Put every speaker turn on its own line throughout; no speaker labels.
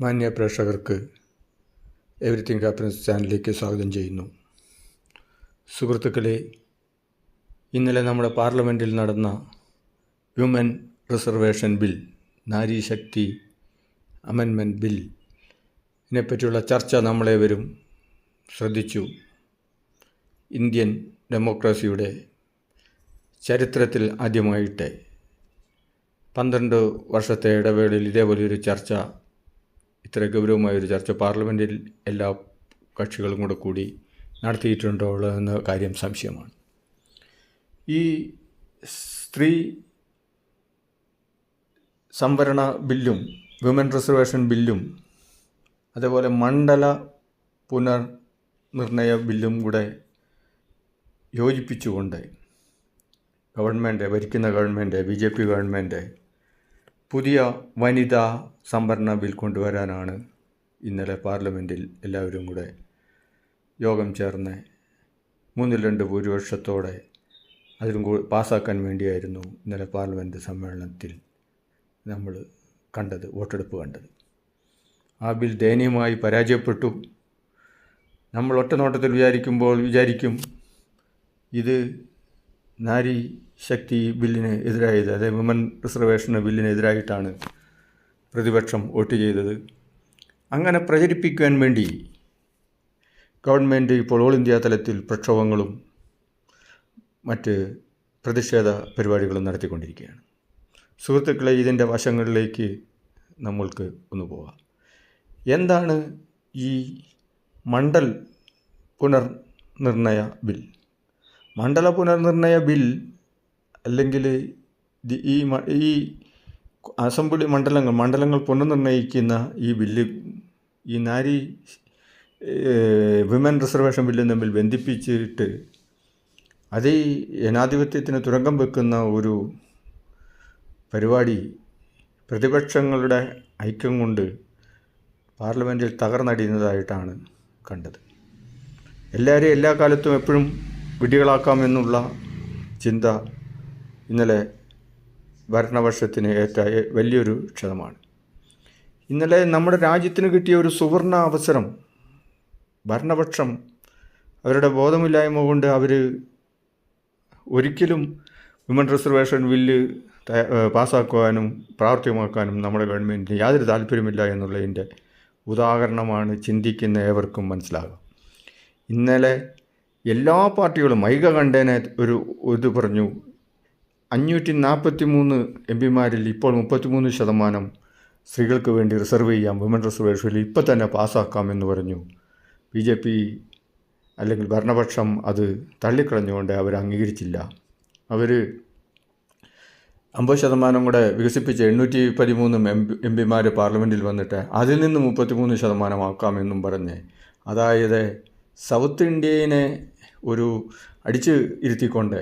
മാന്യ പ്രേക്ഷകർക്ക് everything happens ചാനലിലേക്ക് സ്വാഗതം ചെയ്യുന്നു. സുഹൃത്തുക്കളെ, ഇന്നലെ നമ്മുടെ പാർലമെൻറ്റിൽ നടന്ന വിമൻ റിസർവേഷൻ ബിൽ, നാരീശക്തി അമെൻമെൻറ്റ് ബില്ലിനെപ്പറ്റിയുള്ള ചർച്ച നമ്മളേവരും ശ്രദ്ധിച്ചു. ഇന്ത്യൻ ഡെമോക്രസിയുടെ ചരിത്രത്തിൽ ആദ്യമായിട്ട് 12 വർഷത്തെ ഇടവേളയിൽ ഇതേപോലെയൊരു ചർച്ച, ഇത്ര ഗൗരവമായൊരു ചർച്ച പാർലമെൻറ്റിൽ എല്ലാ കക്ഷികളും കൂടി നടത്തിയിട്ടുണ്ടോ എന്ന കാര്യം സംശയമാണ്. ഈ സ്ത്രീ സംവരണ ബില്ലും വിമൻ റിസർവേഷൻ ബില്ലും അതേപോലെ മണ്ഡല പുനർനിർണയ ബില്ലും കൂടെ യോജിപ്പിച്ചുകൊണ്ട് ഭരിക്കുന്ന ഗവൺമെൻറ് BJP ഗവൺമെൻറ് പുതിയ വനിതാ സംവരണ ബിൽ കൊണ്ടുവരാനാണ് ഇന്നലെ പാർലമെൻറ്റിൽ എല്ലാവരും കൂടെ യോഗം ചേർന്ന് 3/2 ഭൂരിപക്ഷത്തോടെ അതിലും പാസ്സാക്കാൻ വേണ്ടിയായിരുന്നു ഇന്നലെ പാർലമെൻറ്റ് സമ്മേളനത്തിൽ നമ്മൾ വോട്ടെടുപ്പ് കണ്ടത്. ആ ബിൽ ദയനീയമായി പരാജയപ്പെട്ടു. നമ്മൾ ഒറ്റനോട്ടത്തിൽ വിചാരിക്കും ഇത് നാരി ശക്തി ബില്ലിന് എതിരായത്, അതായത് വിമൻ റിസർവേഷൻ ബില്ലിനെതിരായിട്ടാണ് പ്രതിപക്ഷം വോട്ട് ചെയ്തത്. അങ്ങനെ പ്രചരിപ്പിക്കാൻ വേണ്ടി ഗവൺമെൻറ് ഇപ്പോൾ ഓൾ ഇന്ത്യ തലത്തിൽ പ്രക്ഷോഭങ്ങളും മറ്റ് പ്രതിഷേധ പരിപാടികളും നടത്തിക്കൊണ്ടിരിക്കുകയാണ്. സുഹൃത്തുക്കളെ, ഇതിൻ്റെ വശങ്ങളിലേക്ക് നമ്മൾക്ക് ഒന്ന് പോകാം. എന്താണ് ഈ മണ്ഡൽ പുനർനിർണയ ബിൽ? മണ്ഡല പുനർനിർണയ ബിൽ അല്ലെങ്കിൽ ഈ അസംബ്ലി മണ്ഡലങ്ങൾ പുനർനിർണയിക്കുന്ന ഈ ബില്ല് ഈ വിമൻ റിസർവേഷൻ ബില്ലും തമ്മിൽ ബന്ധിപ്പിച്ചിട്ട് അത് ഈ ജനാധിപത്യത്തിന് തുരങ്കം വെക്കുന്ന ഒരു പരിപാടി പ്രതിപക്ഷങ്ങളുടെ ഐക്യം കൊണ്ട് പാർലമെൻറ്റിൽ തകർന്നടിയുന്നതായിട്ടാണ് കണ്ടത്. എല്ലാവരെയും എല്ലാ കാലത്തും എപ്പോഴും വിഡ്ഢികളാക്കാമെന്നുള്ള ചിന്ത ഇന്നലെ ഭരണപക്ഷത്തിന് ഏറ്റ വലിയൊരു ക്ഷതമാണ്. ഇന്നലെ നമ്മുടെ രാജ്യത്തിന് കിട്ടിയ ഒരു സുവർണ അവസരം ഭരണപക്ഷം അവരുടെ ബോധമില്ലായ്മ കൊണ്ട് അവർ ഒരിക്കലും വിമൻ റിസർവേഷൻ ബില്ല് പാസ്സാക്കുവാനും പ്രാവർത്തികമാക്കാനും നമ്മുടെ ഗവൺമെൻറ്റിന് യാതൊരു താല്പര്യമില്ല എന്നുള്ളതിൻ്റെ ഉദാഹരണമാണ് ചിന്തിക്കുന്ന ഏവർക്കും മനസ്സിലാകും. ഇന്നലെ എല്ലാ പാർട്ടികളും മൈക കണ്ടേനെ ഇത് പറഞ്ഞു. 543 MPമാരിൽ ഇപ്പോൾ 33% സ്ത്രീകൾക്ക് വേണ്ടി റിസർവ് ചെയ്യാം, വിമൻ റിസർവേഷനിൽ ഇപ്പോൾ തന്നെ പാസ്സാക്കാമെന്ന് പറഞ്ഞു. BJP അല്ലെങ്കിൽ ഭരണപക്ഷം അത് തള്ളിക്കളഞ്ഞുകൊണ്ട് അവർ അംഗീകരിച്ചില്ല. അവർ 50% കൂടെ വികസിപ്പിച്ച് 813 MPമാർ പാർലമെൻറ്റിൽ വന്നിട്ട് അതിൽ നിന്ന് 33% ആക്കാമെന്നും പറഞ്ഞ്, അതായത് സൗത്ത് ഇന്ത്യനെ ഒരു അടിച്ച് ഇരുത്തിക്കൊണ്ട്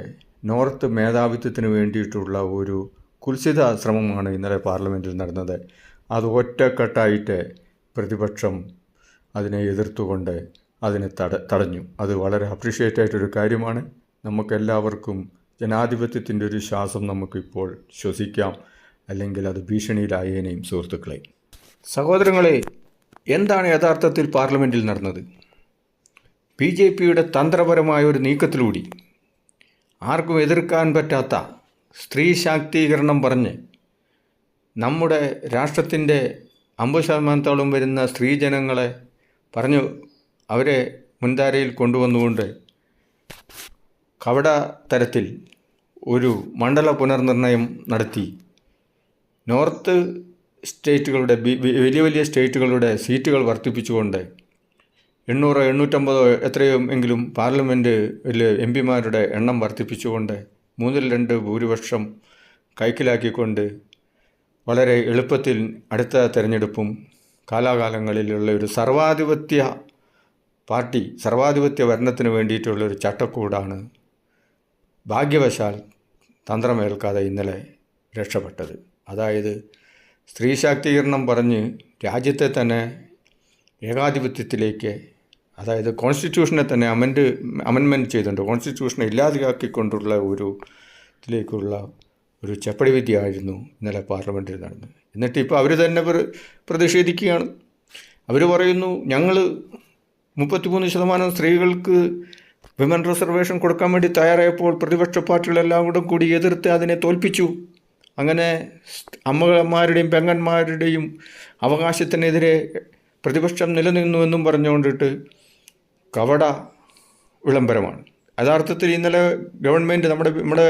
നോർത്ത് മേധാവിത്വത്തിന് വേണ്ടിയിട്ടുള്ള ഒരു കുൽസിത ശ്രമമാണ് ഇന്നലെ പാർലമെൻറ്റിൽ നടന്നത്. അത് ഒറ്റക്കെട്ടായിട്ട് പ്രതിപക്ഷം അതിനെ എതിർത്തുകൊണ്ട് അതിനെ തടഞ്ഞു. അത് വളരെ അപ്രീഷിയേറ്റ് ആയിട്ടൊരു കാര്യമാണ്. നമുക്കെല്ലാവർക്കും ജനാധിപത്യത്തിൻ്റെ ഒരു ശ്വാസം നമുക്കിപ്പോൾ ശ്വസിക്കാം, അല്ലെങ്കിൽ അത് ഭീഷണിയിലായേനെയും. സുഹൃത്തുക്കളെ, സഹോദരങ്ങളെ, എന്താണ് യഥാർത്ഥത്തിൽ പാർലമെൻറ്റിൽ നടന്നത്? BJPയുടെ തന്ത്രപരമായ ഒരു നീക്കത്തിലൂടെ ആർക്കും എതിർക്കാൻ പറ്റാത്ത സ്ത്രീ ശാക്തീകരണം പറഞ്ഞ് നമ്മുടെ രാഷ്ട്രത്തിൻ്റെ 50% വരുന്ന സ്ത്രീജനങ്ങളെ പറഞ്ഞു അവരെ മുൻധാരയിൽ കൊണ്ടുവന്നുകൊണ്ട് കപട തരത്തിൽ ഒരു മണ്ഡല പുനർനിർണയം നടത്തി നോർത്ത് സ്റ്റേറ്റുകളുടെ വലിയ സ്റ്റേറ്റുകളുടെ സീറ്റുകൾ വർദ്ധിപ്പിച്ചുകൊണ്ട് 800 850 എത്രയും എങ്കിലും പാർലമെൻറ്റിൽ MPമാരുടെ എണ്ണം വർദ്ധിപ്പിച്ചുകൊണ്ട് 3/2 ഭൂരിപക്ഷം കൈക്കലാക്കിക്കൊണ്ട് വളരെ എളുപ്പത്തിൽ അടുത്ത തെരഞ്ഞെടുപ്പും കാലാകാലങ്ങളിലുള്ള ഒരു സർവാധിപത്യ ഭരണത്തിന് വേണ്ടിയിട്ടുള്ളൊരു ചട്ടക്കൂടാണ് ഭാഗ്യവശാൽ തന്ത്രമേൽക്കാതെ ഇന്നലെ രക്ഷപ്പെട്ടത്. അതായത് സ്ത്രീ ശാക്തീകരണം പറഞ്ഞ് രാജ്യത്തെ തന്നെ ഏകാധിപത്യത്തിലേക്ക്, അതായത് കോൺസ്റ്റിറ്റ്യൂഷനെ തന്നെ അമെൻമെൻറ്റ് ചെയ്തിട്ടുണ്ട്, കോൺസ്റ്റിറ്റ്യൂഷനെ ഇല്ലാതെയാക്കിക്കൊണ്ടുള്ള ഇതിലേക്കുള്ള ഒരു ചപ്പടി വിദ്യയായിരുന്നു ഇന്നലെ പാർലമെൻറ്റിൽ നടന്നത്. എന്നിട്ട് ഇപ്പോൾ അവർ തന്നെ പ്രതിഷേധിക്കുകയാണ്. അവർ പറയുന്നു ഞങ്ങൾ 33% സ്ത്രീകൾക്ക് വിമൻ റിസർവേഷൻ കൊടുക്കാൻ വേണ്ടി തയ്യാറായപ്പോൾ പ്രതിപക്ഷ പാർട്ടികളെല്ലാം കൂടി എതിർത്ത് അതിനെ തോൽപ്പിച്ചു. അങ്ങനെ അമ്മമാരുടെയും പെങ്ങന്മാരുടെയും അവകാശത്തിനെതിരെ പ്രതിപക്ഷം നിലനിന്നുവെന്നും പറഞ്ഞുകൊണ്ടിട്ട് കവട വിളംബരമാണ്. യഥാർത്ഥത്തിൽ ഇന്നലെ ഗവൺമെൻറ് നമ്മുടെ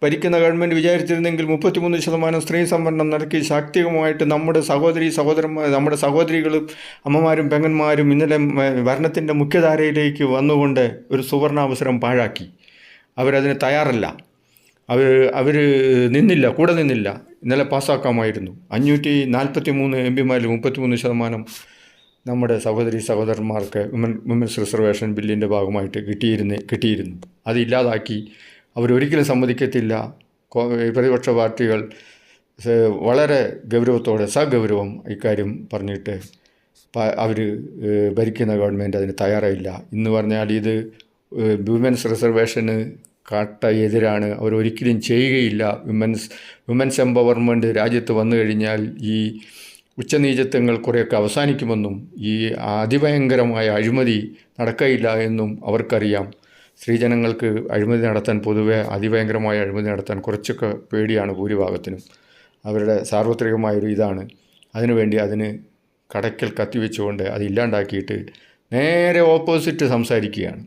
ഭരിക്കുന്ന ഗവൺമെൻറ് വിചാരിച്ചിരുന്നെങ്കിൽ 33% സ്ത്രീ സംവരണം നൽകി ശാക്തികമായിട്ട് നമ്മുടെ സഹോദരന്മാർ, നമ്മുടെ സഹോദരികളും അമ്മമാരും പെങ്ങന്മാരും ഇന്നലെ ഭരണത്തിൻ്റെ മുഖ്യധാരയിലേക്ക് വന്നുകൊണ്ട് ഒരു സുവർണാവസരം പാഴാക്കി. അവരതിന് തയ്യാറല്ല. അവർ കൂടെ നിന്നില്ല. ഇന്നലെ പാസ്സാക്കാമായിരുന്നു. 543 എംപിമാരിൽ 33% നമ്മുടെ സഹോദരന്മാർക്ക് വിമൻസ് റിസർവേഷൻ ബില്ലിൻ്റെ ഭാഗമായിട്ട് കിട്ടിയിരുന്നു. അതില്ലാതാക്കി. അവരൊരിക്കലും സമ്മതിക്കത്തില്ല. പ്രതിപക്ഷ പാർട്ടികൾ വളരെ ഗൗരവത്തോടെ സഗൗരവം ഇക്കാര്യം പറഞ്ഞിട്ട് അവർ ഭരിക്കുന്ന ഗവൺമെൻറ് അതിന് തയ്യാറായില്ല. ഇന്ന് പറഞ്ഞാൽ ഇത് വിമൻസ് റിസർവേഷന് കട്ട എതിരാണ്. അവരൊരിക്കലും ചെയ്യുകയില്ല. വിമൻസ് എംപവർമെൻറ്റ് രാജ്യത്ത് വന്നു കഴിഞ്ഞാൽ ഈ ഉച്ചനീചത്വങ്ങൾ കുറേയൊക്കെ അവസാനിക്കുമെന്നും ഈ അതിഭയങ്കരമായ അഴിമതി നടക്കയില്ല എന്നും അവർക്കറിയാം. സ്ത്രീജനങ്ങൾക്ക് അഴിമതി നടത്താൻ, പൊതുവെ അതിഭയങ്കരമായ അഴിമതി നടത്താൻ കുറച്ചൊക്കെ പേടിയാണ് ഭൂരിഭാഗത്തിനും. അവരുടെ സാർവത്രികമായൊരു ഇതാണ്. അതിനുവേണ്ടി അതിന് കടയ്ക്കൽ കത്തിവെച്ചുകൊണ്ട് അതില്ലാണ്ടാക്കിയിട്ട് നേരെ ഓപ്പോസിറ്റ് സംസാരിക്കുകയാണ്.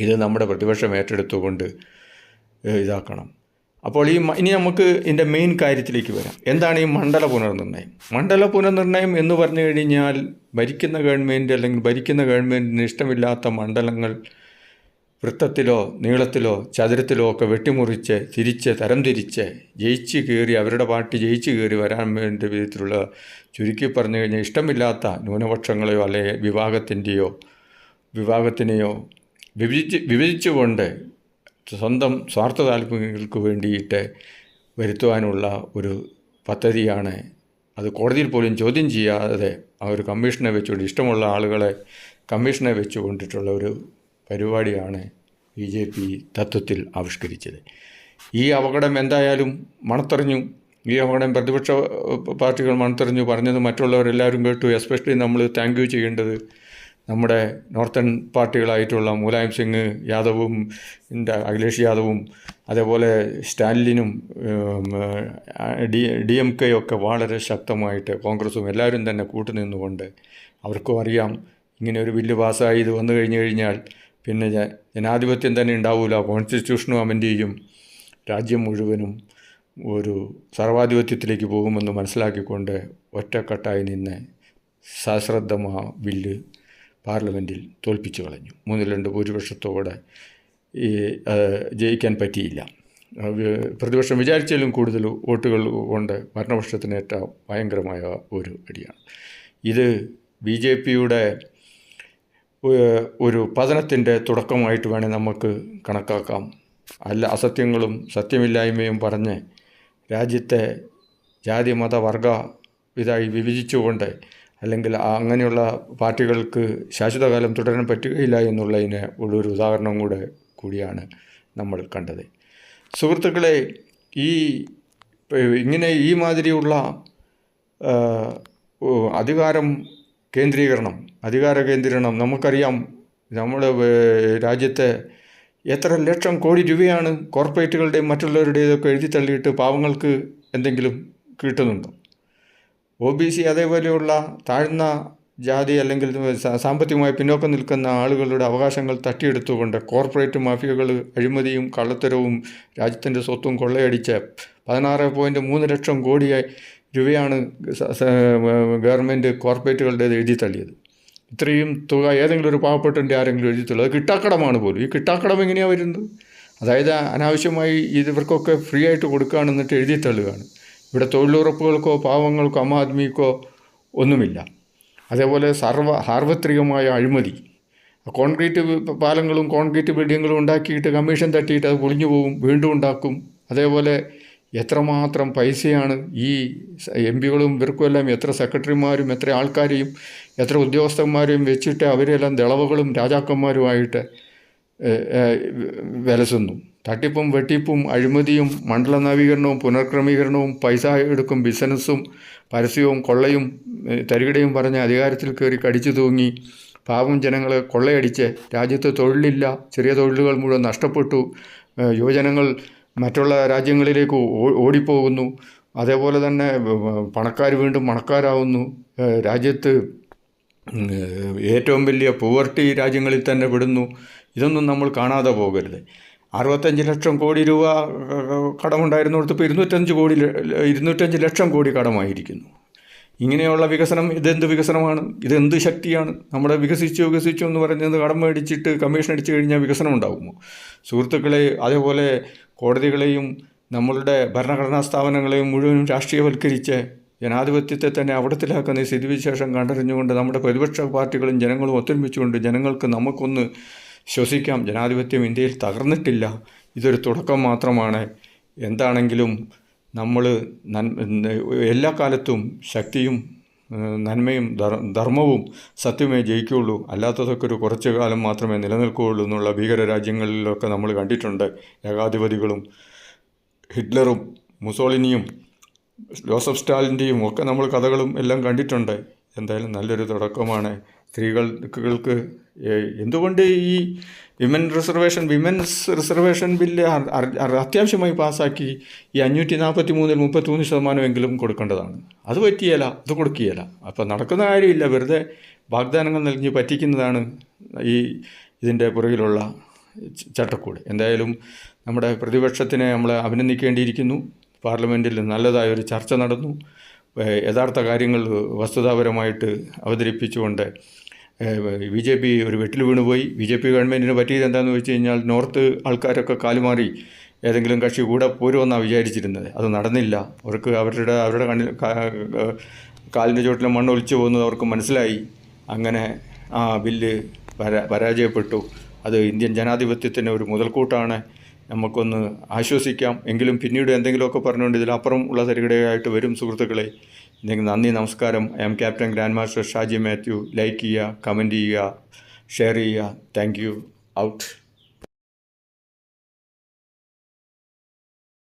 ഇത് നമ്മുടെ പ്രതിപക്ഷം ഏറ്റെടുത്തുകൊണ്ട് ഇതാക്കണം. അപ്പോൾ ഇനി നമുക്ക് ഇതിൻ്റെ മെയിൻ കാര്യത്തിലേക്ക് വരാം. എന്താണ് ഈ മണ്ഡല പുനർനിർണ്ണയം? മണ്ഡല പുനർനിർണ്ണയം എന്ന് പറഞ്ഞു കഴിഞ്ഞാൽ ഭരിക്കുന്ന ഗവൺമെൻറ് അല്ലെങ്കിൽ ഭരിക്കുന്ന ഗവൺമെൻറ്റിന് ഇഷ്ടമില്ലാത്ത മണ്ഡലങ്ങൾ വൃത്തത്തിലോ നീളത്തിലോ ചതുരത്തിലോ ഒക്കെ വെട്ടിമുറിച്ച് തരംതിരിച്ച് അവരുടെ പാർട്ടി ജയിച്ച് കയറി വരാൻ വേണ്ട വിധത്തിലുള്ള, ചുരുക്കി പറഞ്ഞു കഴിഞ്ഞാൽ ഇഷ്ടമില്ലാത്ത ന്യൂനപക്ഷങ്ങളെയോ അല്ലെങ്കിൽ വിഭാഗത്തിനെയോ വിഭജിച്ചുകൊണ്ട് സ്വന്തം സ്വാർത്ഥ താല്പര്യങ്ങൾക്ക് വേണ്ടിയിട്ട് വരുത്തുവാനുള്ള ഒരു പദ്ധതിയാണ്. അത് കോടതിയിൽ പോലും ചോദ്യം ചെയ്യാതെ ആ ഒരു കമ്മീഷനെ വെച്ചുകൊണ്ട്, ഇഷ്ടമുള്ള ആളുകളെ കമ്മീഷനെ വെച്ചുകൊണ്ടിട്ടുള്ള ഒരു പരിപാടിയാണ് BJP തത്വത്തിൽ ആവിഷ്കരിച്ചത്. ഈ അപകടം എന്തായാലും മണത്തറിഞ്ഞു. ഈ അപകടം പ്രതിപക്ഷ പാർട്ടികൾ മണത്തറിഞ്ഞു. പറഞ്ഞത് മറ്റുള്ളവരെല്ലാവരും കേട്ടു. എസ്പെഷ്യലി നമ്മൾ താങ്ക് യു ചെയ്യേണ്ടത് നമ്മുടെ നോർത്തേൺ പാർട്ടികളായിട്ടുള്ള മുലായം സിംഗ് യാദവും അഖിലേഷ് യാദവും അതേപോലെ സ്റ്റാലിനും DMK ഒക്കെ വളരെ ശക്തമായിട്ട്, കോൺഗ്രസും എല്ലാവരും തന്നെ കൂട്ടുനിന്നുകൊണ്ട്, അവർക്കും അറിയാം ഇങ്ങനെ ഒരു ബില്ല് പാസ്സായി ഇത് വന്നു കഴിഞ്ഞാൽ പിന്നെ ജനാധിപത്യം തന്നെ ഉണ്ടാവില്ല, കോൺസ്റ്റിറ്റ്യൂഷനും അമെൻഡ് ചെയ്യും, രാജ്യം മുഴുവനും ഒരു സർവാധിപത്യത്തിലേക്ക് പോകുമെന്ന് മനസ്സിലാക്കിക്കൊണ്ട് ഒറ്റക്കെട്ടായി നിന്ന് സശ്രദ്ധമാ ബില്ല് പാർലമെൻറ്റിൽ തോൽപ്പിച്ചു കളഞ്ഞു. 3-2 ഭൂരിപക്ഷത്തോടെ ജയിക്കാൻ പറ്റിയില്ല. പ്രതിപക്ഷം വിചാരിച്ചാലും കൂടുതൽ വോട്ടുകൾ കൊണ്ട് ഭരണപക്ഷത്തിനേറ്റ ഭയങ്കരമായ ഒരു അടിയാണ്. ഇത് BJPയുടെ ഒരു പതനത്തിൻ്റെ തുടക്കമായിട്ട് വേണേൽ നമുക്ക് കണക്കാക്കാം. അസത്യങ്ങളും സത്യമില്ലായ്മയും പറഞ്ഞ് രാജ്യത്തെ ജാതി മത വർഗ ഇതായി വിഭജിച്ചുകൊണ്ട്, അല്ലെങ്കിൽ അങ്ങനെയുള്ള പാർട്ടികൾക്ക് ശാശ്വതകാലം തുടരാൻ പറ്റുകയില്ല എന്നുള്ളതിന് ഉള്ളൊരു ഉദാഹരണം കൂടിയാണ് നമ്മൾ കണ്ടത്. സുഹൃത്തുക്കളെ, ഇങ്ങനെ ഈ മാതിരിയുള്ള അധികാര കേന്ദ്രീകരണം നമുക്കറിയാം. നമ്മുടെ രാജ്യത്തെ എത്ര ലക്ഷം കോടി രൂപയാണ് കോർപ്പറേറ്റുകളുടെയും മറ്റുള്ളവരുടേതൊക്കെ എഴുതി തള്ളിയിട്ട് പാവങ്ങൾക്ക് എന്തെങ്കിലും കിട്ടുന്നുണ്ടോ? OBC അതേപോലെയുള്ള താഴ്ന്ന ജാതി അല്ലെങ്കിൽ സാമ്പത്തികമായി പിന്നോക്കം നിൽക്കുന്ന ആളുകളുടെ അവകാശങ്ങൾ തട്ടിയെടുത്തുകൊണ്ട് കോർപ്പറേറ്റ് മാഫിയകൾ അഴിമതിയും കള്ളത്തരവും രാജ്യത്തിൻ്റെ സ്വത്തും കൊള്ളയടിച്ച് 16.3 ലക്ഷം കോടി രൂപയാണ് ഗവൺമെൻറ് കോർപ്പറേറ്റുകളുടേത് എഴുതി തള്ളിയത്. ഇത്രയും തുക ഏതെങ്കിലും ഒരു പാവപ്പെട്ടൻ്റെ ആരെങ്കിലും എഴുതി തള്ളുക? അത് കിട്ടാക്കടമാണ് പോലും. ഈ കിട്ടാക്കടം എങ്ങനെയാണ് വരുന്നത്? അതായത് അനാവശ്യമായി ഇവർക്കൊക്കെ ഫ്രീ ആയിട്ട് കൊടുക്കുകയാണെന്നിട്ട് എഴുതി തള്ളുകയാണ്. ഇവിടെ തൊഴിലുറപ്പുകൾക്കോ പാവങ്ങൾക്കോ അമ്മ ആദ്മിക്കോ ഒന്നുമില്ല. അതേപോലെ സാർവത്രികമായ അഴിമതി. കോൺക്രീറ്റ് പാലങ്ങളും കോൺക്രീറ്റ് ബിൽഡിങ്ങുകളും ഉണ്ടാക്കിയിട്ട് കമ്മീഷൻ തട്ടിയിട്ട് അത് പൊളിഞ്ഞു പോകും, വീണ്ടും ഉണ്ടാക്കും. അതേപോലെ എത്രമാത്രം പൈസയാണ് ഈ MPകളും ഇവർക്കുമെല്ലാം, എത്ര സെക്രട്ടറിമാരും എത്ര ആൾക്കാരെയും എത്ര ഉദ്യോഗസ്ഥന്മാരെയും വെച്ചിട്ട് അവരെല്ലാം ദളവകളും രാജാക്കന്മാരുമായിട്ട് വിലസുന്നു. തട്ടിപ്പും വെട്ടിപ്പും അഴിമതിയും മണ്ഡല നവീകരണവും പുനർക്രമീകരണവും പൈസ എടുക്കും ബിസിനസ്സും പരസ്യവും കൊള്ളയും തരികിടയും പറഞ്ഞ് അധികാരത്തിൽ കയറി കടിച്ചു തൂങ്ങി പാവം ജനങ്ങളെ കൊള്ളയടിച്ച് രാജ്യത്ത് തൊഴിലില്ല, ചെറിയ തൊഴിലുകൾ മുഴുവൻ നഷ്ടപ്പെട്ടു, യുവജനങ്ങൾ മറ്റുള്ള രാജ്യങ്ങളിലേക്ക് ഓടിപ്പോകുന്നു. അതേപോലെ തന്നെ പണക്കാർ വീണ്ടും പണക്കാരാവുന്നു. രാജ്യത്ത് ഏറ്റവും വലിയ പോവർട്ടി രാജ്യങ്ങളിൽ തന്നെ വിടുന്നു. ഇതൊന്നും നമ്മൾ കാണാതെ പോകരുത്. 65 ലക്ഷം കോടി രൂപ കടമുണ്ടായിരുന്നിടത്ത് ഇപ്പോൾ 205 ലക്ഷം കോടി കടമായിരിക്കുന്നു. ഇങ്ങനെയുള്ള വികസനം ഇതെന്ത് വികസനമാണ്? ഇതെന്ത് ശക്തിയാണ്? നമ്മുടെ വികസിച്ചു എന്ന് പറയുന്നത് കടം മേടിച്ചിട്ട് കമ്മീഷൻ അടിച്ചു കഴിഞ്ഞാൽ വികസനം ഉണ്ടാകുമോ? സുഹൃത്തുക്കളെ, അതേപോലെ കോടതികളെയും നമ്മളുടെ ഭരണഘടനാ സ്ഥാപനങ്ങളെയും മുഴുവനും രാഷ്ട്രീയവൽക്കരിച്ച് ജനാധിപത്യത്തെ തന്നെ അവിടത്തിലാക്കുന്ന ഈ സ്ഥിതിവിശേഷം കണ്ടറിഞ്ഞുകൊണ്ട് നമ്മുടെ പ്രതിപക്ഷ പാർട്ടികളും ജനങ്ങളും ഒത്തൊരുമിച്ചുകൊണ്ട് ജനങ്ങൾക്ക് നമുക്കൊന്ന് ശ്വസിക്കാം. ജനാധിപത്യം ഇന്ത്യയിൽ തകർന്നിട്ടില്ല, ഇതൊരു തുടക്കം മാത്രമാണ്. എന്താണെങ്കിലും നമ്മൾ എല്ലാ കാലത്തും ശക്തിയും നന്മയും ധർമ്മവും സത്യമേ ജയിക്കുകയുള്ളൂ, അല്ലാത്തതൊക്കെ ഒരു കുറച്ചു കാലം മാത്രമേ നിലനിൽക്കുകയുള്ളൂ എന്നുള്ള ഭീകര രാജ്യങ്ങളിലൊക്കെ നമ്മൾ കണ്ടിട്ടുണ്ട്. ഏകാധിപതികളും ഹിറ്റ്ലറും മുസോളിനിയും ജോസഫ് സ്റ്റാലിൻ്റെയും ഒക്കെ നമ്മൾ കഥകളും എല്ലാം കണ്ടിട്ടുണ്ട്. എന്തായാലും നല്ലൊരു തുടക്കമാണ്. സ്ത്രീകൾക്ക് എന്തുകൊണ്ട് ഈ വിമൻസ് റിസർവേഷൻ ബില്ല് അത്യാവശ്യമായി പാസ്സാക്കി ഈ 543-ൽ 33% കൊടുക്കേണ്ടതാണ്. അത് പറ്റിയല്ല, അത് കൊടുക്കുകയില്ല. അപ്പോൾ നടക്കുന്ന കാര്യമില്ല, വെറുതെ വാഗ്ദാനങ്ങൾ നൽകി പറ്റിക്കുന്നതാണ് ഇതിൻ്റെ പുറകിലുള്ള ചട്ടക്കൂട്. എന്തായാലും നമ്മുടെ പ്രതിപക്ഷത്തിനെ നമ്മൾ അഭിനന്ദിക്കേണ്ടിയിരിക്കുന്നു. പാർലമെൻറ്റിൽ നല്ലതായൊരു ചർച്ച നടന്നു. യഥാർത്ഥ കാര്യങ്ങൾ വസ്തുതാപരമായിട്ട് അവതരിപ്പിച്ചുകൊണ്ട് BJP ഒരു വെട്ടിൽ വീണുപോയി. BJP ഗവൺമെൻറ്റിന് പറ്റിയത് എന്താണെന്ന് വെച്ച് കഴിഞ്ഞാൽ നോർത്ത് ആൾക്കാരൊക്കെ കാലുമാറി ഏതെങ്കിലും കക്ഷി കൂടെ പോരുമെന്നാണ് വിചാരിച്ചിരുന്നത്. അത് നടന്നില്ല. അവർക്ക് അവരുടെ കാലിൻ്റെ ചുവട്ടിലെ മണ്ണ് ഒലിച്ചു പോകുന്നത് അവർക്ക് മനസ്സിലായി. അങ്ങനെ ആ ബില്ല് പരാജയപ്പെട്ടു. അത് ഇന്ത്യൻ ജനാധിപത്യത്തിന് ഒരു മുതൽക്കൂട്ടാണ്. നമുക്കൊന്ന് ആശ്വസിക്കാം. എങ്കിലും പിന്നീട് എന്തെങ്കിലുമൊക്കെ പറഞ്ഞുകൊണ്ട് ഇതിലപ്പുറം ഉള്ള തരികിടയായിട്ട് വരും സുഹൃത്തുക്കളെ. നന്ദി, നമസ്കാരം. I am captain grand master Shaji Mathew. Like ചെയ്യുക, കമൻറ്റ് ചെയ്യുക, ഷെയർ ചെയ്യുക. Thank you. ഔട്ട്.